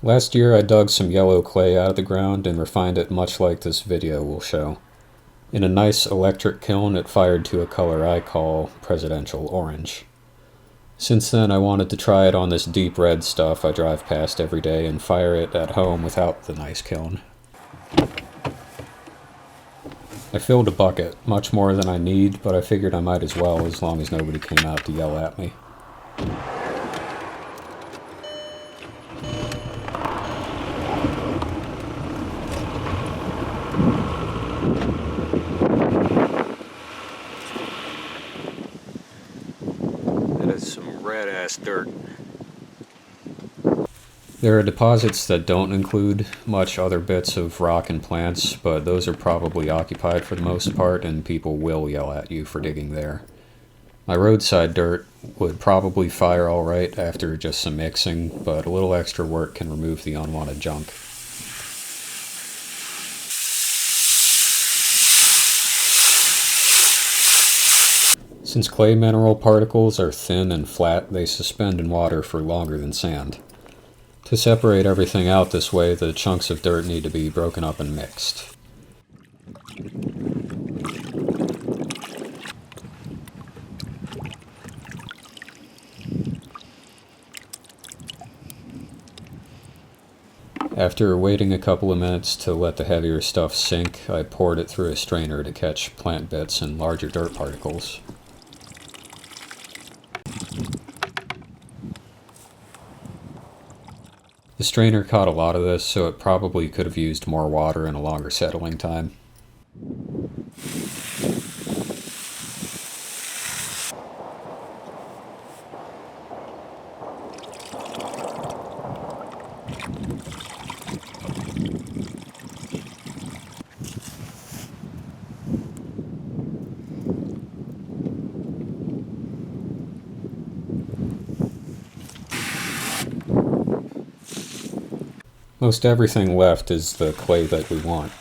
Last year I dug some yellow clay out of the ground and refined it much like this video will show. In a nice electric kiln it fired to a color I call presidential orange. Since then I wanted to try it on this deep red stuff I drive past every day and fire it at home without the nice kiln. I filled a bucket, much more than I need, but I figured I might as well as long as nobody came out to yell at me. That is some red-ass dirt. There are deposits that don't include much other bits of rock and plants, but those are probably occupied for the most part, and people will yell at you for digging there. My roadside dirt would probably fire alright after just some mixing, but a little extra work can remove the unwanted junk. Since clay mineral particles are thin and flat, they suspend in water for longer than sand. To separate everything out this way, the chunks of dirt need to be broken up and mixed. After waiting a couple of minutes to let the heavier stuff sink, I poured it through a strainer to catch plant bits and larger dirt particles. The strainer caught a lot of this, so it probably could have used more water and a longer settling time. Most everything left is the clay that we want.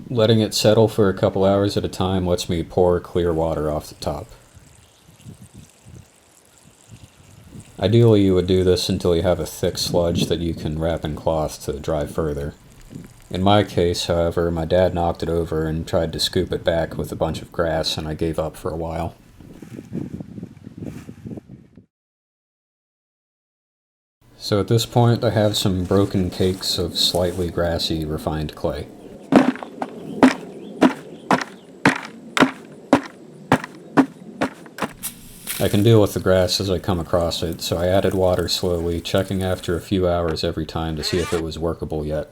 Letting it settle for a couple hours at a time lets me pour clear water off the top. Ideally, you would do this until you have a thick sludge that you can wrap in cloth to dry further. In my case, however, my dad knocked it over and tried to scoop it back with a bunch of grass, and I gave up for a while. So at this point, I have some broken cakes of slightly grassy, refined clay. I can deal with the grass as I come across it, so I added water slowly, checking after a few hours every time to see if it was workable yet.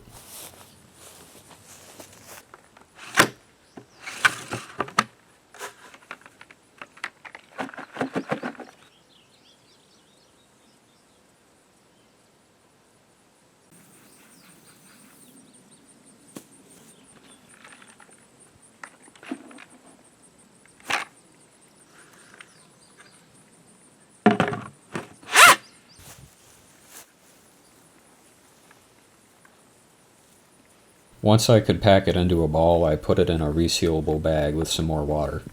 Once I could pack it into a ball, I put it in a resealable bag with some more water.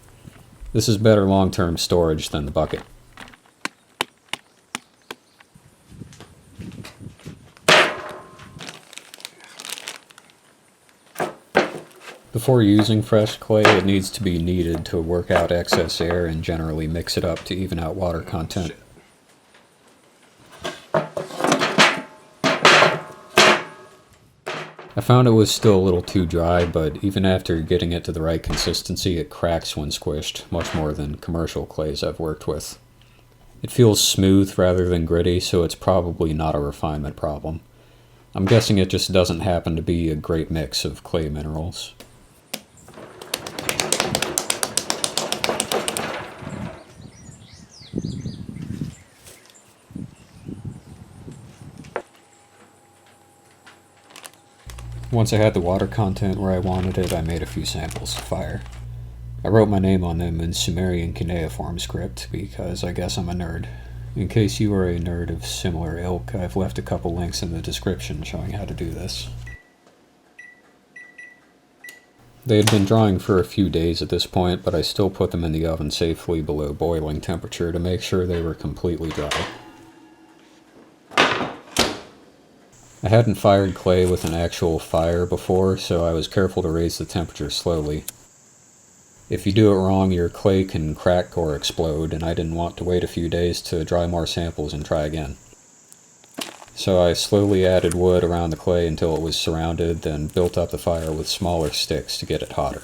This is better long-term storage than the bucket. Before using fresh clay, it needs to be kneaded to work out excess air and generally mix it up to even out water content. I found it was still a little too dry, but even after getting it to the right consistency, it cracks when squished, much more than commercial clays I've worked with. It feels smooth rather than gritty, so it's probably not a refinement problem. I'm guessing it just doesn't happen to be a great mix of clay minerals. Once I had the water content where I wanted it, I made a few samples to fire. I wrote my name on them in Sumerian Cuneiform script because I guess I'm a nerd. In case you are a nerd of similar ilk, I've left a couple links in the description showing how to do this. They had been drying for a few days at this point, but I still put them in the oven safely below boiling temperature to make sure they were completely dry. I hadn't fired clay with an actual fire before, so I was careful to raise the temperature slowly. If you do it wrong, your clay can crack or explode, and I didn't want to wait a few days to dry more samples and try again. So I slowly added wood around the clay until it was surrounded, then built up the fire with smaller sticks to get it hotter.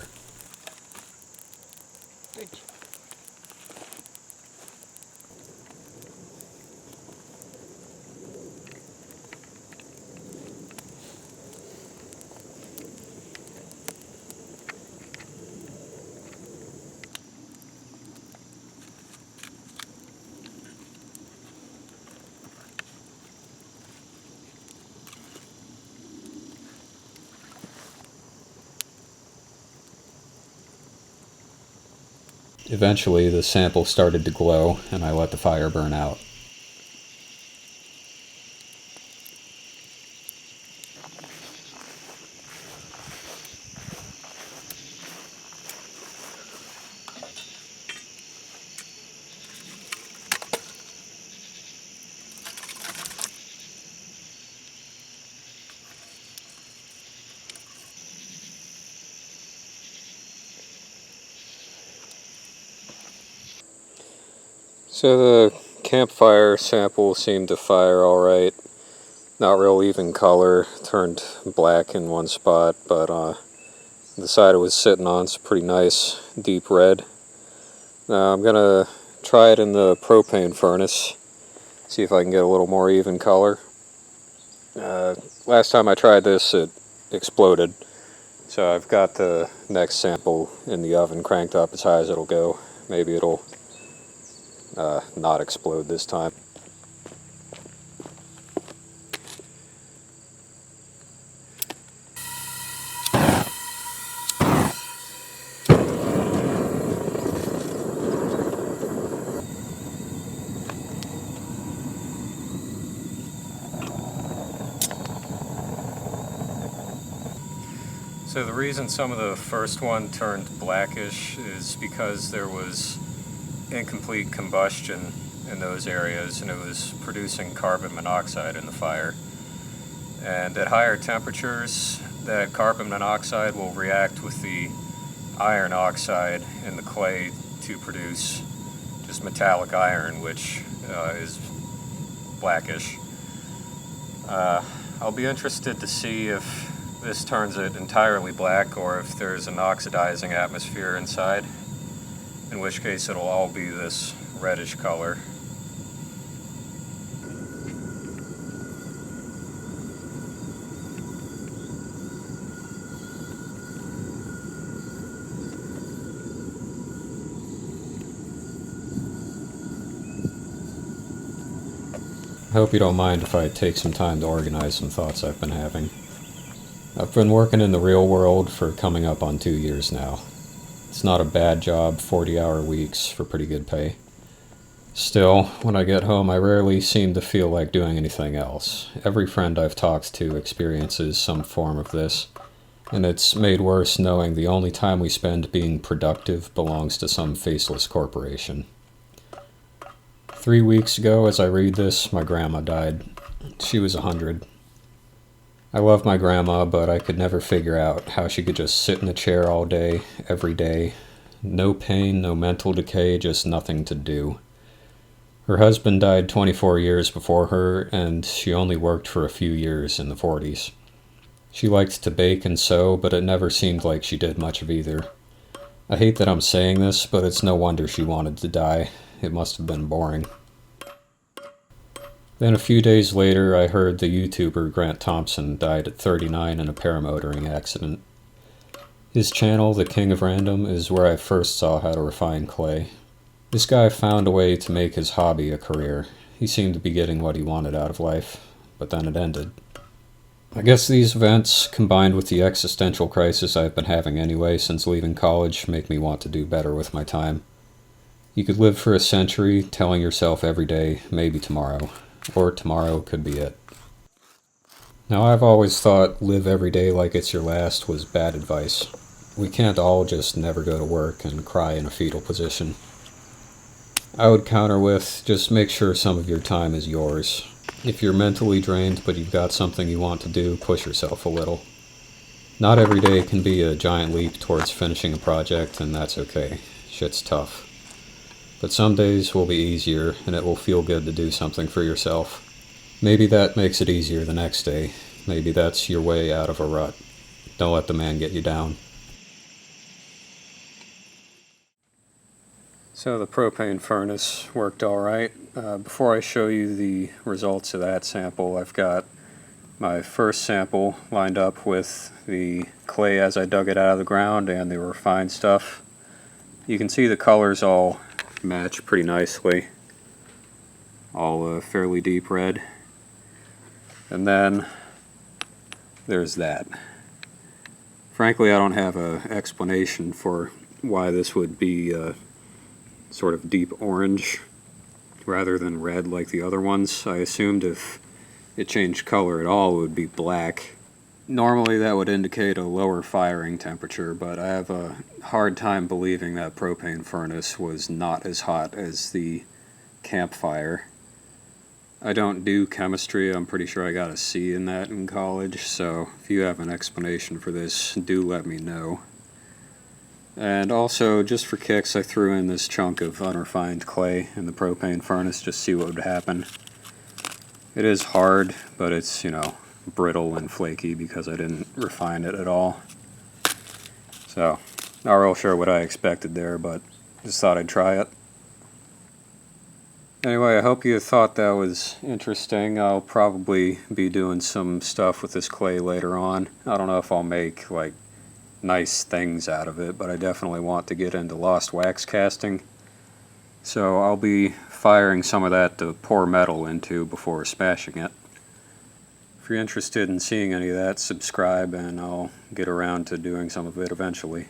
Eventually, the sample started to glow, and I let the fire burn out. So the campfire sample seemed to fire alright. Not real even color, turned black in one spot, but the side it was sitting on is pretty nice, deep red. Now I'm gonna try it in the propane furnace, see if I can get a little more even color. Last time I tried this, it exploded. So I've got the next sample in the oven cranked up as high as it'll go. Maybe it'll not explode this time. So the reason some of the first one turned blackish is because there was incomplete combustion in those areas and it was producing carbon monoxide in the fire. And at higher temperatures, that carbon monoxide will react with the iron oxide in the clay to produce just metallic iron, which is blackish. I'll be interested to see if this turns it entirely black or if there's an oxidizing atmosphere inside, in which case it'll all be this reddish color. I hope you don't mind if I take some time to organize some thoughts I've been having. I've been working in the real world for coming up on 2 years now. It's not a bad job, 40-hour weeks for pretty good pay. Still, when I get home, I rarely seem to feel like doing anything else. Every friend I've talked to experiences some form of this, and it's made worse knowing the only time we spend being productive belongs to some faceless corporation. 3 weeks ago, as I read this, my grandma died. She was 100. I love my grandma, but I could never figure out how she could just sit in a chair all day, every day. No pain, no mental decay, just nothing to do. Her husband died 24 years before her, and she only worked for a few years in the 40s. She liked to bake and sew, but it never seemed like she did much of either. I hate that I'm saying this, but it's no wonder she wanted to die. It must have been boring. Then a few days later, I heard the YouTuber Grant Thompson died at 39 in a paramotoring accident. His channel, The King of Random, is where I first saw how to refine clay. This guy found a way to make his hobby a career. He seemed to be getting what he wanted out of life, but then it ended. I guess these events, combined with the existential crisis I've been having anyway since leaving college, make me want to do better with my time. You could live for a century telling yourself every day, maybe tomorrow, or tomorrow could be it. Now, I've always thought live every day like it's your last was bad advice. We can't all just never go to work and cry in a fetal position. I would counter with just make sure some of your time is yours. If you're mentally drained but you've got something you want to do, push yourself a little. Not every day can be a giant leap towards finishing a project, and that's okay. Shit's tough. But some days will be easier, and it will feel good to do something for yourself. Maybe that makes it easier the next day. Maybe that's your way out of a rut. Don't let the man get you down. So the propane furnace worked alright. Before I show you the results of that sample, I've got my first sample lined up with the clay as I dug it out of the ground and the refined stuff. You can see the colors all match pretty nicely. All fairly deep red. And then there's that. Frankly, I don't have an explanation for why this would be sort of deep orange rather than red like the other ones. I assumed if it changed color at all, it would be black. Normally that would indicate a lower firing temperature, but I have a hard time believing that propane furnace was not as hot as the campfire. I don't do chemistry. I'm pretty sure I got a C in that in college, so if you have an explanation for this, do let me know. And also, just for kicks, I threw in this chunk of unrefined clay in the propane furnace just to see what would happen. It is hard, but it's, brittle and flaky because I didn't refine it at all. So, not real sure what I expected there, but just thought I'd try it. Anyway, I hope you thought that was interesting. I'll probably be doing some stuff with this clay later on. I don't know if I'll make, nice things out of it, but I definitely want to get into lost wax casting. So I'll be firing some of that to pour metal into before smashing it. If you're interested in seeing any of that, subscribe and I'll get around to doing some of it eventually.